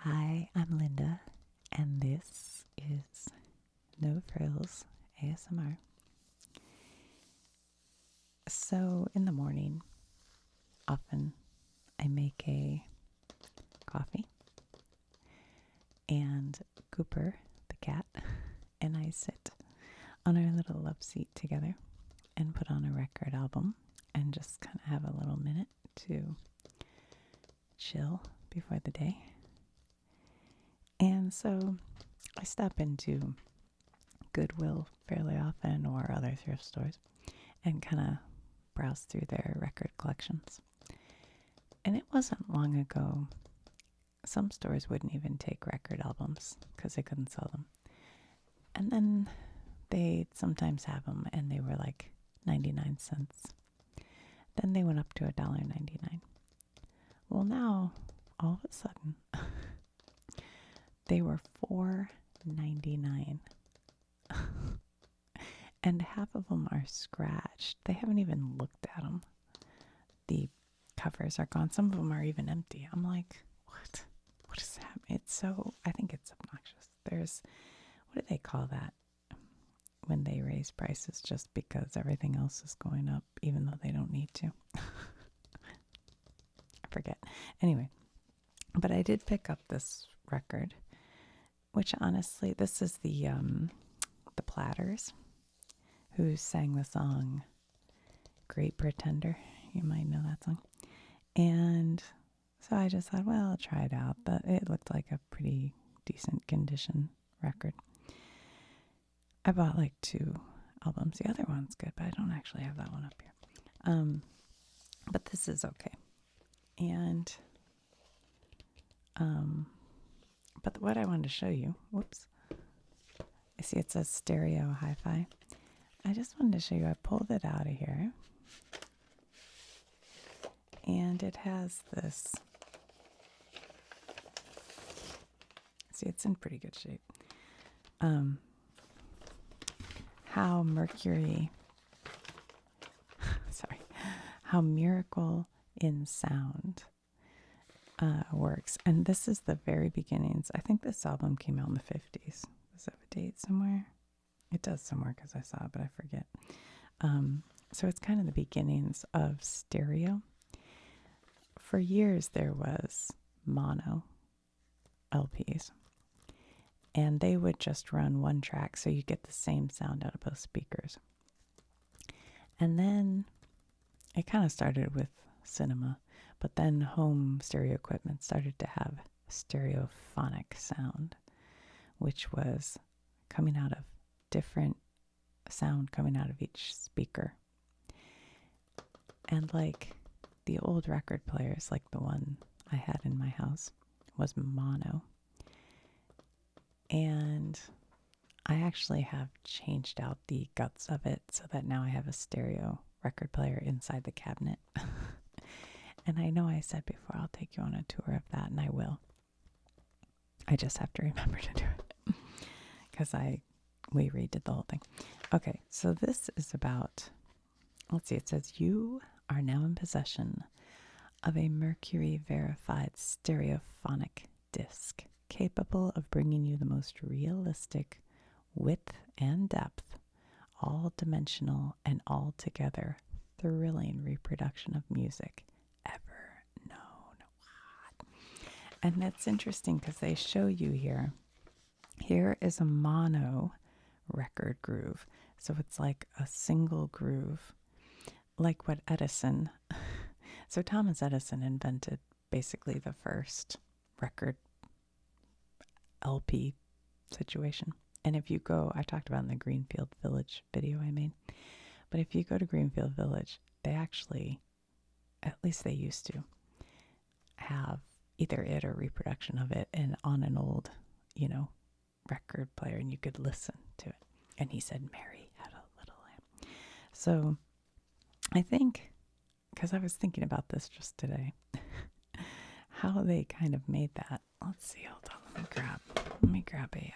Hi, I'm Linda, and this is No Frills ASMR. So, in the morning, often I make a coffee, and Cooper, the cat, and I sit on our little love seat together and put on a record album and just kind of have a little minute to chill before the day. And so I stop into Goodwill fairly often or other thrift stores and kind of browse through their record collections. And it wasn't long ago, some stores wouldn't even take record albums because they couldn't sell them. And then they'd sometimes have them and they were like 99 cents. Then they went up to $1.99. Well, now, all of a sudden, they were $4.99. And half of them are scratched. They haven't even looked at them. The covers are gone. Some of them are even empty. I'm like, what? What is that? I think it's obnoxious. What do they call that? When they raise prices just because everything else is going up, even though they don't need to. I forget. Anyway, but I did pick up this record, which honestly, this is the Platters, who sang the song Great Pretender. You might know that song. And so I just thought, well, I'll try it out. But it looked like a pretty decent condition record. I bought like 2 albums. The other one's good, but I don't actually have that one up here. But this is okay. And but what I wanted to show you, whoops. I see it says stereo hi-fi. I just wanted to show you, I pulled it out of here. And it has this, see, it's in pretty good shape. How Miracle in Sound works. And this is the very beginnings. I think this album came out in the 50s. Does it have a date somewhere? It does somewhere because I saw it, but I forget. So it's kind of the beginnings of stereo. For years, there was mono LPs. And they would just run one track, so you get the same sound out of both speakers. And then it kind of started with cinema, but then home stereo equipment started to have stereophonic sound, which was coming out of different sound coming out of each speaker. And like the old record players, like the one I had in my house, was mono. And I actually have changed out the guts of it so that now I have a stereo record player inside the cabinet. And I know I said before I'll take you on a tour of that, and I will. I just have to remember to do it because we redid the whole thing. Okay, so this is about, let's see, it says you are now in possession of a Mercury verified stereophonic disc capable of bringing you the most realistic width and depth, all dimensional and altogether thrilling reproduction of music ever known. What? And that's interesting because they show you here. Here is a mono record groove. So it's like a single groove, like what Edison. So Thomas Edison invented basically the first record LP situation. And if you go, I talked about in the Greenfield Village video I made, but if you go to Greenfield Village, they actually, at least they used to, have either it or reproduction of it and on an old, record player, and you could listen to it. And he said, Mary had a little lamb. So I think, because I was thinking about this just today, how they kind of made that. Let's see, hold on, let me grab a,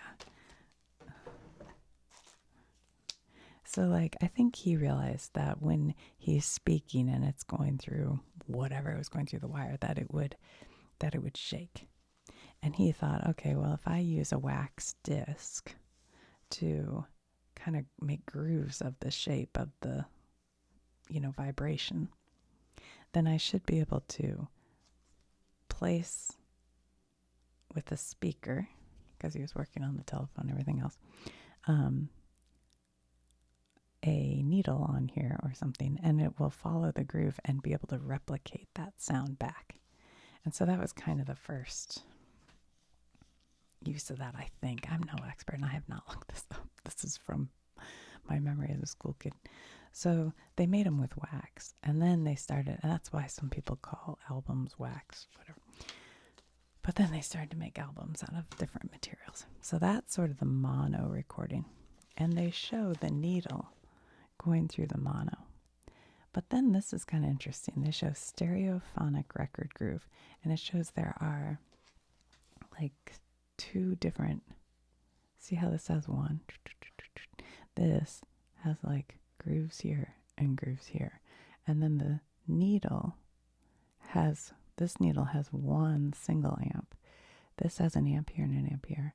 so like, I think he realized that when he's speaking and it's going through whatever it was going through the wire, that it would shake. And he thought, okay, well, if I use a wax disc to kind of make grooves of the shape of the, vibration, then I should be able to place with a speaker, because he was working on the telephone and everything else, a needle on here or something, and it will follow the groove and be able to replicate that sound back. And so that was kind of the first use of that, I think. I'm no expert, and I have not looked this up. This is from my memory as a school kid. So they made them with wax, and then they started, and that's why some people call albums wax, whatever. But then they started to make albums out of different materials. So that's sort of the mono recording. And they show the needle going through the mono. But then this is kind of interesting. They show stereophonic record groove. And it shows there are like two different, see how this has one? This has like grooves here and grooves here. And then the needle has, this needle has one single amp. This has an amp here and an amp here.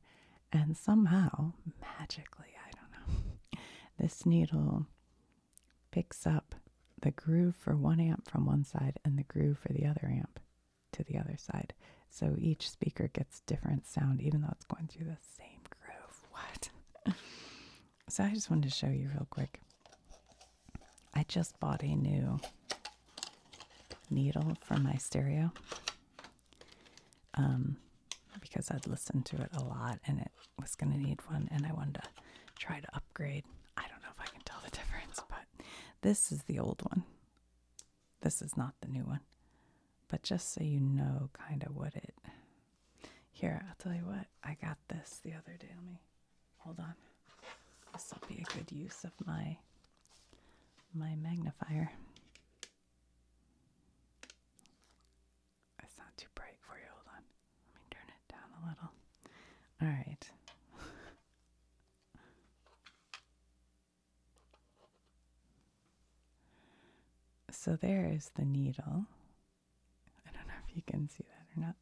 And somehow, magically, I don't know, this needle picks up the groove for one amp from one side and the groove for the other amp to the other side. So each speaker gets different sound, even though it's going through the same groove. What? So I just wanted to show you real quick. I just bought a new needle for my stereo because I'd listened to it a lot and it was going to need one, and I wanted to try to upgrade. I don't know if I can tell the difference, but this is the old one. This is not the new one. But just so you know kind of what it... Here, I'll tell you what. I got this the other day. Let me... Hold on. This will be a good use of my magnifier. It's not too bright for you. Hold on. Let me turn it down a little. All right. So there is the needle. I don't know if you can see that or not.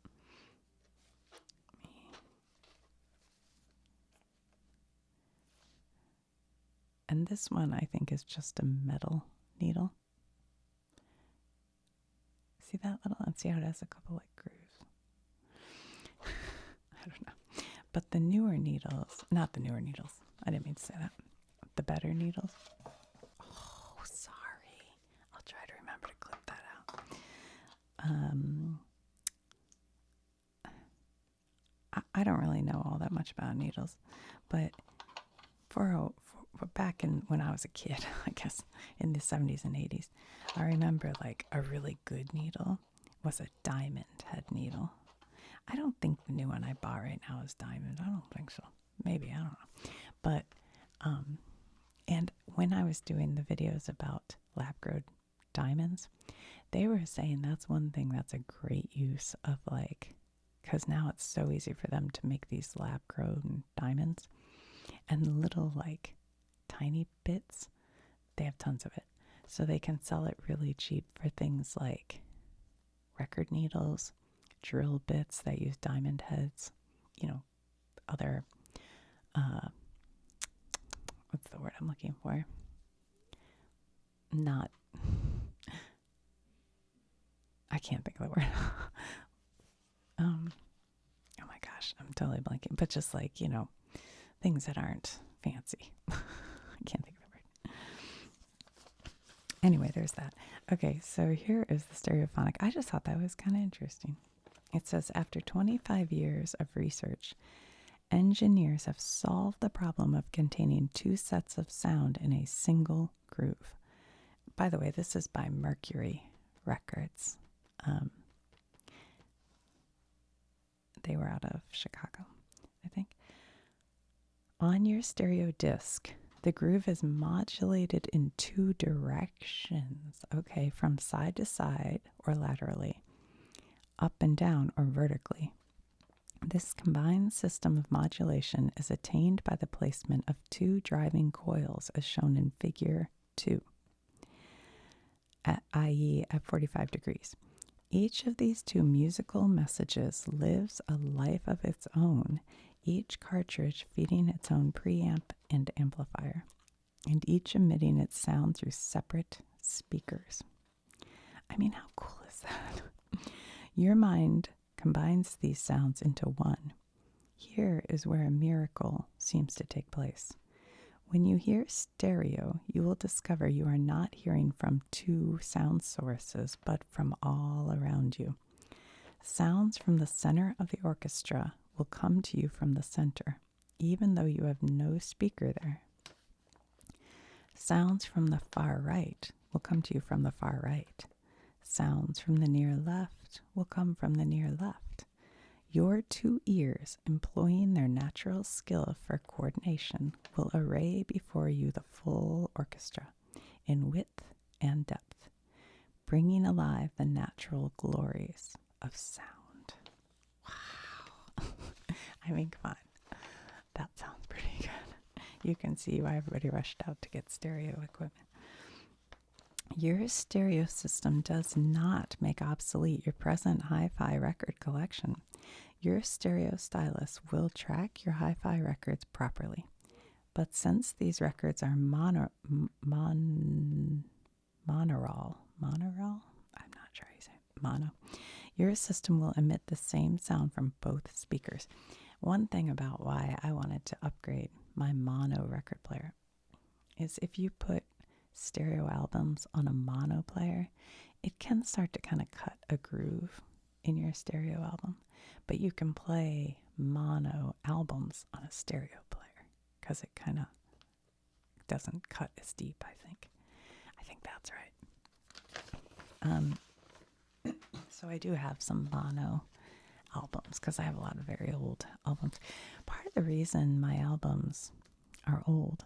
And this one, I think, is just a metal needle. See that little? And see how it has a couple like grooves? I don't know. But the newer needles, not the newer needles. I didn't mean to say that. The better needles. Oh, sorry. I'll try to remember to clip that out. I don't really know all that much about needles, but for back in when I was a kid, I guess in the 70s and 80s, I remember like a really good needle was a diamond head needle. I don't think the new one I bought right now is diamond. I don't think so. Maybe, I don't know. But and when I was doing the videos about lab-grown diamonds, they were saying that's one thing that's a great use of, like, because now it's so easy for them to make these lab-grown diamonds. And little, like, tiny bits, they have tons of it. So they can sell it really cheap for things like record needles, drill bits that use diamond heads, other, what's the word I'm looking for? I can't think of the word. Oh my gosh, I'm totally blanking. But just like, things that aren't fancy. I can't think of the word. Anyway, there's that. Okay, so here is the stereophonic. I just thought that was kind of interesting. It says, after 25 years of research, engineers have solved the problem of containing two sets of sound in a single groove. By the way, this is by Mercury Records. They were out of Chicago, I think. On your stereo disc, the groove is modulated in two directions, okay, from side to side or laterally, up and down or vertically. This combined system of modulation is attained by the placement of two driving coils as shown in figure 2, i.e. at 45 degrees. Each of these two musical messages lives a life of its own, each cartridge feeding its own preamp and amplifier, and each emitting its sound through separate speakers. I mean, how cool is that? Your mind combines these sounds into one. Here is where a miracle seems to take place. When you hear stereo, you will discover you are not hearing from two sound sources, but from all around you. Sounds from the center of the orchestra will come to you from the center, even though you have no speaker there. Sounds from the far right will come to you from the far right. Sounds from the near left will come from the near left. Your two ears, employing their natural skill for coordination, will array before you the full orchestra in width and depth, bringing alive the natural glories of sound. Wow. I mean, come on. That sounds pretty good. You can see why everybody rushed out to get stereo equipment. Your stereo system does not make obsolete your present hi-fi record collection. Your stereo stylus will track your hi-fi records properly. But since these records are monaural, I'm not sure how you say it, mono, your system will emit the same sound from both speakers. One thing about why I wanted to upgrade my mono record player is if you put stereo albums on a mono player, it can start to kind of cut a groove in your stereo album. But you can play mono albums on a stereo player because it kind of doesn't cut as deep, I think. I think that's right. So I do have some mono albums because I have a lot of very old albums. Part of the reason my albums are old,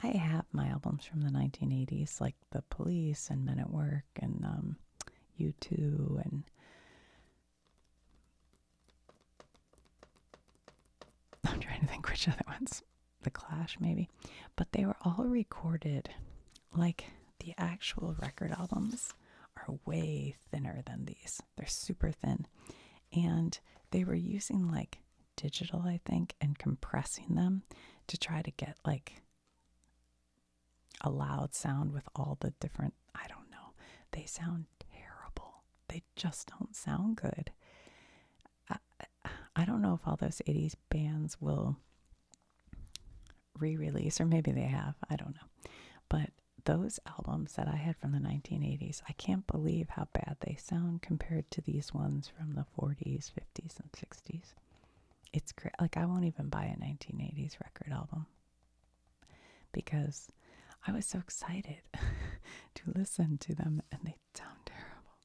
I have my albums from the 1980s, like The Police and Men at Work and U2 and I'm trying to think which other ones. The Clash, maybe. But they were all recorded, like the actual record albums are way thinner than these. They're super thin. And they were using like digital, I think, and compressing them to try to get like a loud sound with all the different, I don't know. They sound terrible. They just don't sound good. I don't know if all those 80s bands will re-release, or maybe they have. I don't know. But those albums that I had from the 1980s, I can't believe how bad they sound compared to these ones from the 40s, 50s, and 60s. It's great. Like, I won't even buy a 1980s record album because I was so excited to listen to them, and they sound terrible.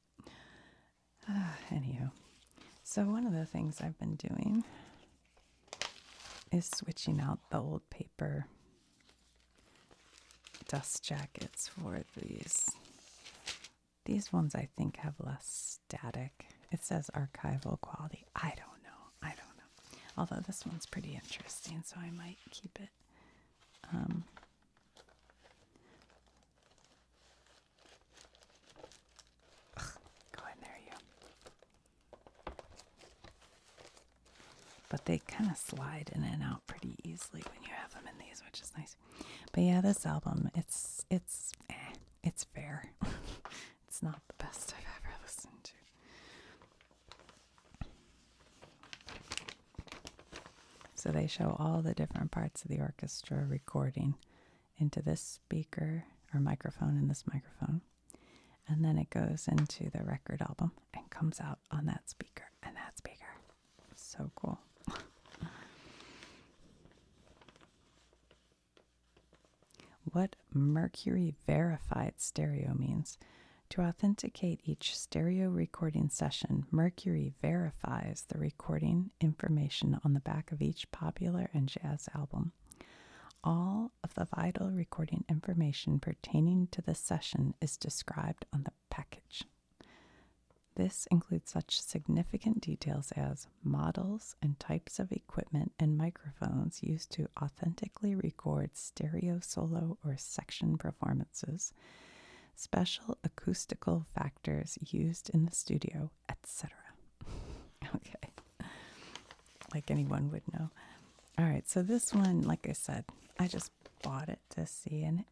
Anywho. So one of the things I've been doing is switching out the old paper dust jackets for these. These ones I think have less static. It says archival quality. I don't know. Although this one's pretty interesting, so I might keep it. Go in there, you. But they kind of slide in and out pretty easily when you have them in these, which is nice. But yeah, this album, it's fair. It's not the best I've ever listened to. So they show all the different parts of the orchestra recording into this speaker or microphone and this microphone. And then it goes into the record album and comes out on that speaker and that speaker. So cool. What Mercury verified stereo means. To authenticate each stereo recording session, Mercury verifies the recording information on the back of each popular and jazz album. All of the vital recording information pertaining to the session is described on the package. This includes such significant details as models and types of equipment and microphones used to authentically record stereo solo or section performances, special acoustical factors used in the studio, etc. Okay. Like anyone would know. All right, so this one, like I said, I just bought it to see, and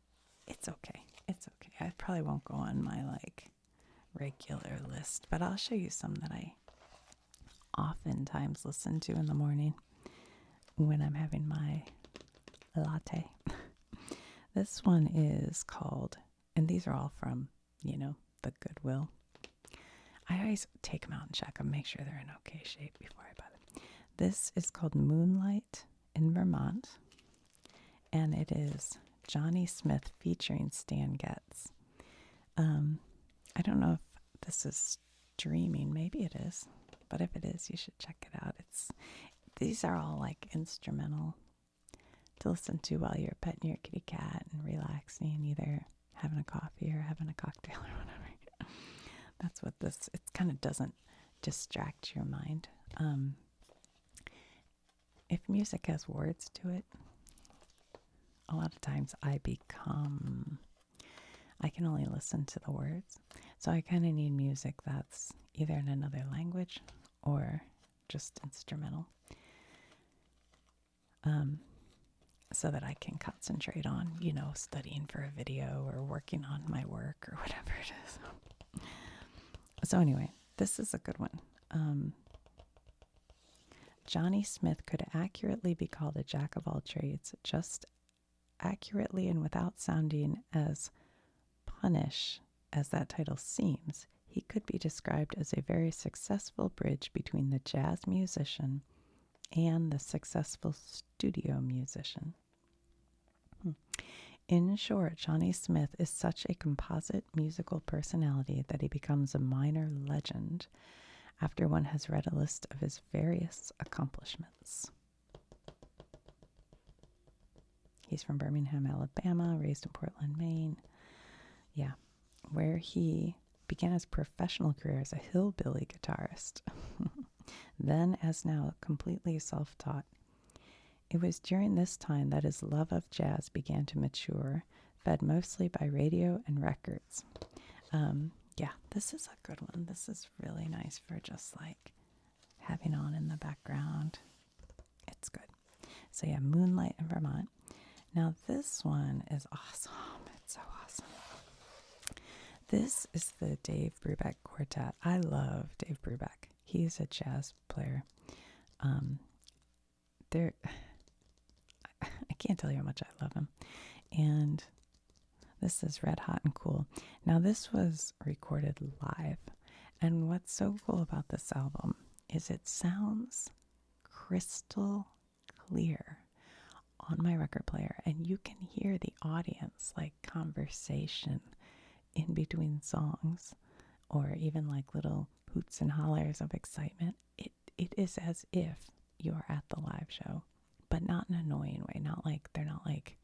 it's okay. It's okay. I probably won't go on my like regular list, but I'll show you some that I oftentimes listen to in the morning when I'm having my latte. This one is called, and these are all from, the Goodwill. I always take them out and check them, make sure they're in okay shape before I buy them. This is called Moonlight in Vermont, and it is Johnny Smith featuring Stan Getz. I don't know if this is streaming. Maybe it is, but if it is, you should check it out. These are all like instrumental to listen to while you're petting your kitty cat and relaxing, either having a coffee or having a cocktail or whatever. That's what this, it kind of doesn't distract your mind. If music has words to it, a lot of times I can only listen to the words. So I kind of need music that's either in another language or just instrumental. So that I can concentrate on, studying for a video or working on my work or whatever it is. So anyway, this is a good one. Johnny Smith could accurately be called a jack of all trades, just accurately and without sounding as punnish as that title seems. He could be described as a very successful bridge between the jazz musician and the successful studio musician. In short, Johnny Smith is such a composite musical personality that he becomes a minor legend after one has read a list of his various accomplishments. He's from Birmingham, Alabama, raised in Portland, Maine. Yeah, where he began his professional career as a hillbilly guitarist. Then, as now, completely self-taught. It was during this time that his love of jazz began to mature, fed mostly by radio and records. Yeah, this is a good one. This is really nice for just like having on in the background. It's good. So yeah, Moonlight in Vermont. Now this one is awesome. It's so awesome. This is the Dave Brubeck Quartet. I love Dave Brubeck. He's a jazz player. I can't tell you how much I love him. And this is Red Hot and Cool. Now this was recorded live. And what's so cool about this album is it sounds crystal clear on my record player. And you can hear the audience like conversation in between songs, or even like little hoots and hollers of excitement. It is as if you are at the live show, but not in an annoying way. They're not like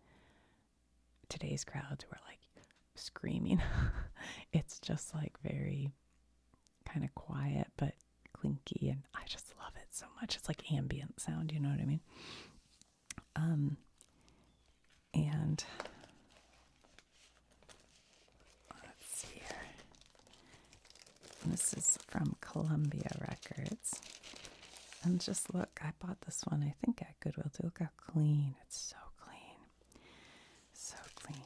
today's crowds who are like screaming. It's just like very kind of quiet but clinky, and I just love it so much. It's like ambient sound, you know what I mean? And let's see here. This is from Columbia Records. And just look, I bought this one, I think at Goodwill too. Look how clean. It's so clean. So clean.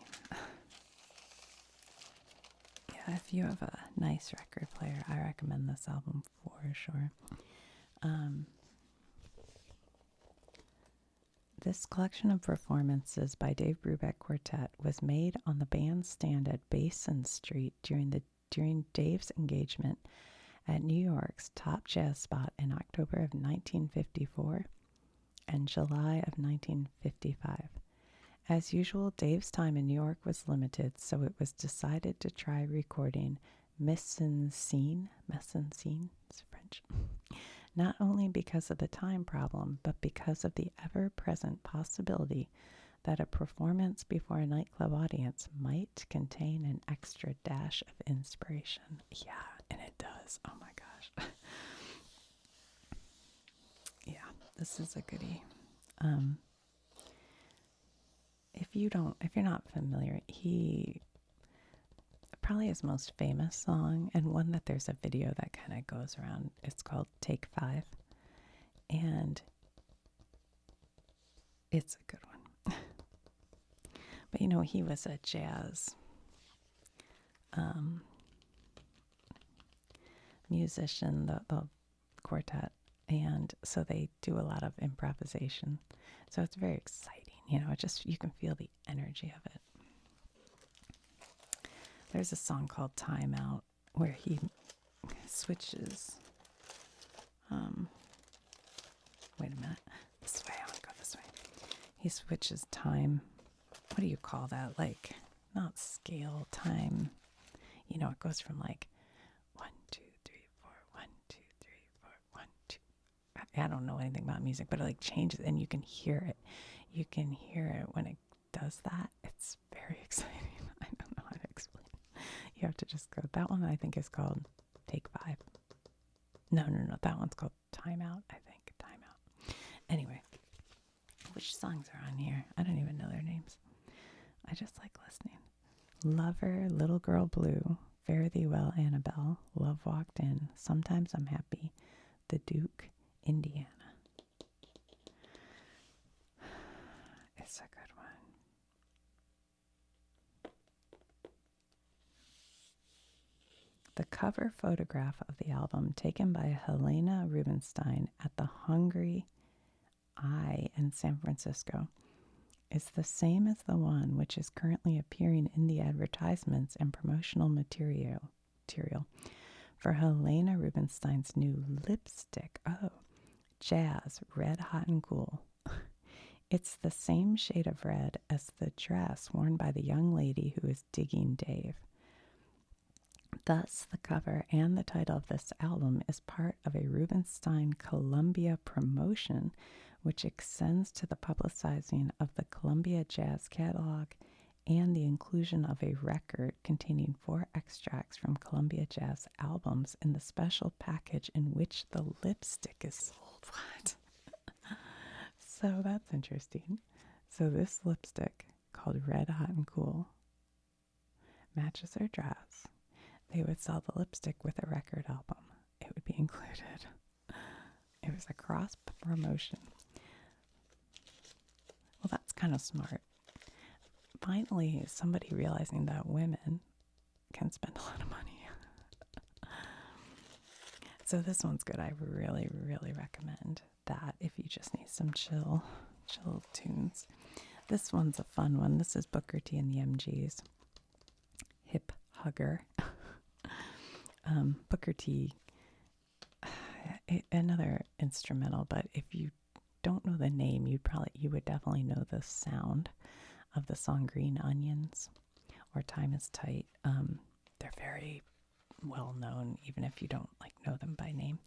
Yeah, if you have a nice record player, I recommend this album for sure. This collection of performances by Dave Brubeck Quartet was made on the bandstand at Basin Street during Dave's engagement at New York's top jazz spot in October of 1954 and July of 1955. As usual, Dave's time in New York was limited, so it was decided to try recording mise en scene is French, not only because of the time problem, but because of the ever-present possibility that a performance before a nightclub audience might contain an extra dash of inspiration. Yeah, and it does. Oh my gosh. Yeah, this is a goodie. If you're not familiar, he probably his most famous song, and one that there's a video that kind of goes around. It's called Take 5, and it's a good one. But you know, he was a jazz musician, the quartet, and so they do a lot of improvisation. So it's very exciting, you know, it just, you can feel the energy of it. There's a song called Time Out where he switches. Wait a minute. This way, I want to go this way. He switches time. What do you call that? Like, not scale, time. You know, it goes from like 1, 2, 3, 4, 1, 2, 3, 4, 1, 2. I don't know anything about music, but it like changes and you can hear it. You can hear it when it does that. It's very exciting. I don't know how to explain it. You have to just go. That one I think is called Take 5. No. That one's called Time Out, I think. Time Out. Anyway, which songs are on here? I don't even know their names. I just like listening. Lover, Little Girl Blue, Fare Thee Well, Annabelle, Love Walked In, Sometimes I'm Happy, The Duke, Indiana. It's a good one. The cover photograph of the album, taken by Helena Rubinstein at the Hungry Eye in San Francisco, is the same as the one which is currently appearing in the advertisements and promotional material for Helena Rubinstein's new lipstick. Oh, Jazz, Red Hot and Cool. It's the same shade of red as the dress worn by the young lady who is digging Dave. Thus, the cover and the title of this album is part of a Rubinstein Columbia promotion, which extends to the publicizing of the Columbia Jazz catalog and the inclusion of a record containing 4 extracts from Columbia Jazz albums in the special package in which the lipstick is sold. What? So that's interesting. So this lipstick, called Red Hot and Cool, matches their dress. They would sell the lipstick with a record album. It would be included. It was a cross promotion. Well, that's kind of smart. Finally, somebody realizing that women can spend a lot of money. So this one's good. I really, really recommend that if you just need some chill tunes. This one's a fun one. This is Booker T and the MGs. Hip Hugger. Booker T, another instrumental, but if you don't know the name, you would definitely know the sound of the song Green Onions or Time Is Tight. They're very well known, even if you don't know them by name.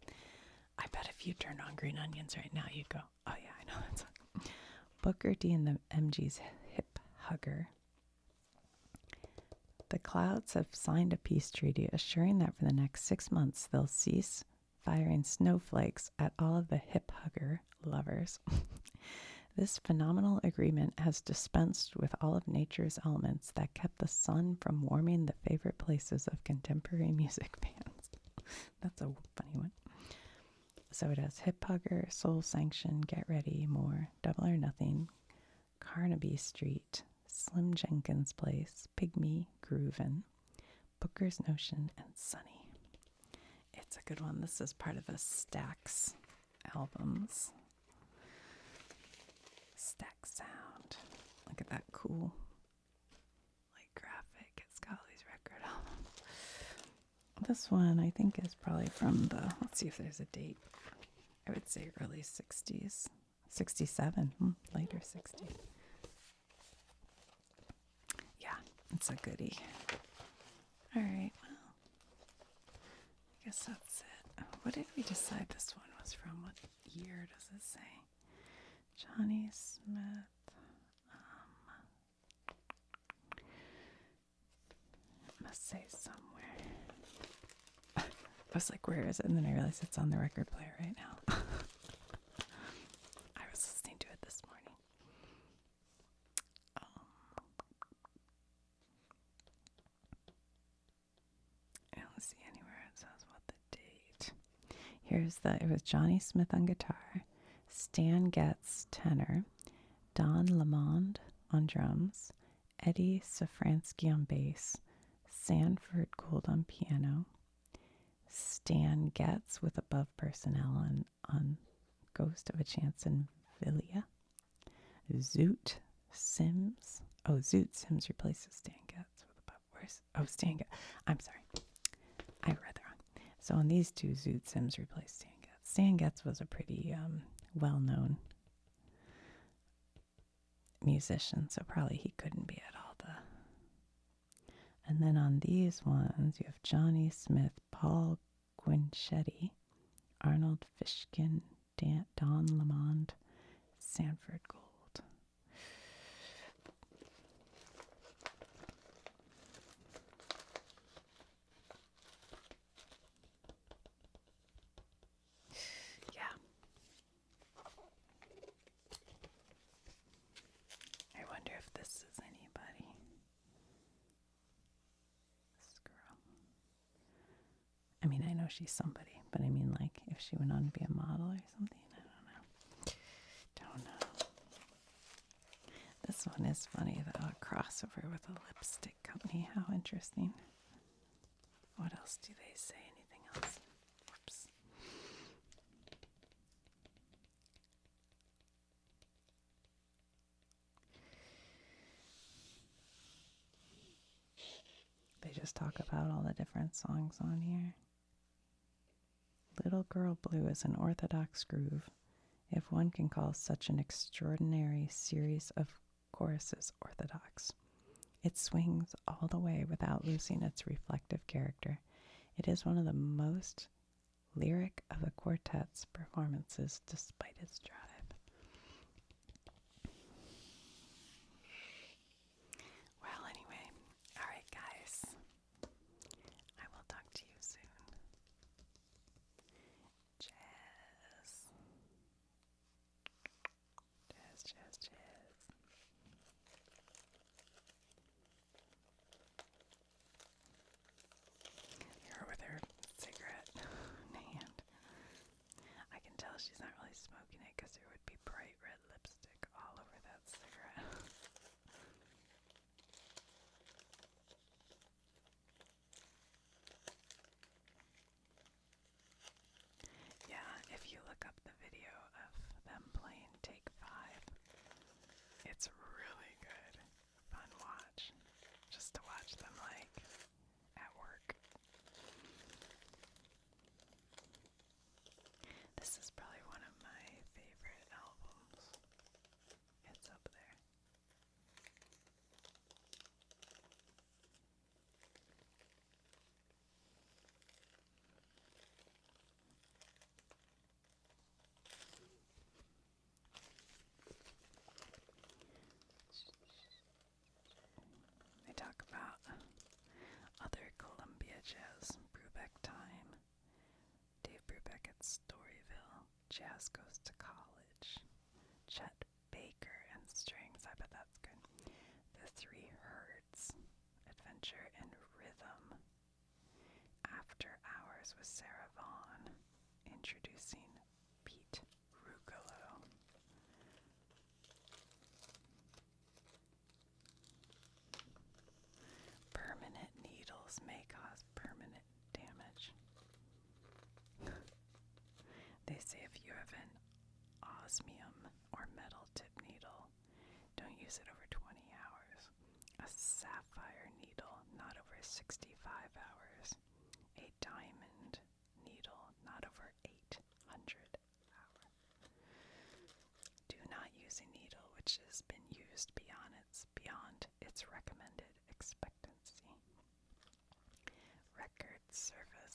I bet if you turned on Green Onions right now, you'd go, oh yeah, I know that song. Booker T and the MG's Hip Hugger. The Clouds have signed a peace treaty assuring that for the next 6 months they'll cease firing snowflakes at all of the hip hugger lovers. This phenomenal agreement has dispensed with all of nature's elements that kept the sun from warming the favorite places of contemporary music fans. That's a funny one. So it has Hip Hugger, Soul Sanction, Get Ready, More, Double or Nothing, Carnaby Street, Slim Jenkins Place, Pygmy, Groovin', Booker's Notion, and Sunny. It's a good one. This is part of the Stax albums. Stax Sound. Look at that cool graphic. It's got all these record albums. This one I think is probably from the, let's see if there's a date. I would say early 60s. 67, later 60s. Yeah, it's a goodie. All right, well, I guess that's it. What did we decide this one was from? What year does it say? Johnny Smith. It must say somewhere. I was like, where is it? And then I realized it's on the record player right now. I was listening to it this morning. It was Johnny Smith on guitar, Stan Getz tenor, Don Lamond on drums, Eddie Safransky on bass, Sanford Gould on piano, Stan Getz with above personnel on Ghost of a Chance in Villia, Zoot Sims. Oh, Zoot Sims replaces Stan Getz with above. Stan Getz. I'm sorry. I read that wrong. So on these two, Zoot Sims replaced Stan Getz. Stan Getz was a pretty well-known musician, so probably he couldn't be at all the. And then on these ones, you have Johnny Smith, Paul Guinchetti, Arnold Fishkin, Don Lamond, Sanford Gould. Yeah. I wonder if this is anybody. This girl. I mean, I know she's somebody, but I mean, like, if she went on to be a model or something, I don't know. This one is funny, though, a crossover with a lipstick company. How interesting. What else do they say? Anything else? Whoops. They just talk about all the different songs on here. Little Girl Blue is an orthodox groove, if one can call such an extraordinary series of choruses orthodox. It swings all the way without losing its reflective character. It is one of the most lyric of the quartet's performances despite its drive. Well, anyway, all right, guys. I will talk to you soon. Jazz. Jazz, jazz, jazz. Her with her cigarette in hand. I can tell she's not really smoking it because there would be bright red lipstick all over that cigarette. Yeah, if you look up the video of them playing Take 5, it's really good. Fun watch. Just to watch them, like, at work. This is probably one of my favorite albums. It's up there. They talk about other Columbia jazz, Brubeck time, Dave Brubeck at Storyville, Jazz Goes to College, Chet Baker and Strings, I bet that's good. The Three Herds, Adventure in Rhythm, After Hours with Sarah Vaughan, introducing Pete Rugolo. Permanent needles may cause permanent damage. They say if you have an osmium or metal tip needle, don't use it over 20 hours. A sapphire needle, not over 65 hours. A diamond needle, not over 800 hours. Do not use a needle which has been used beyond its recommended expectancy. Record service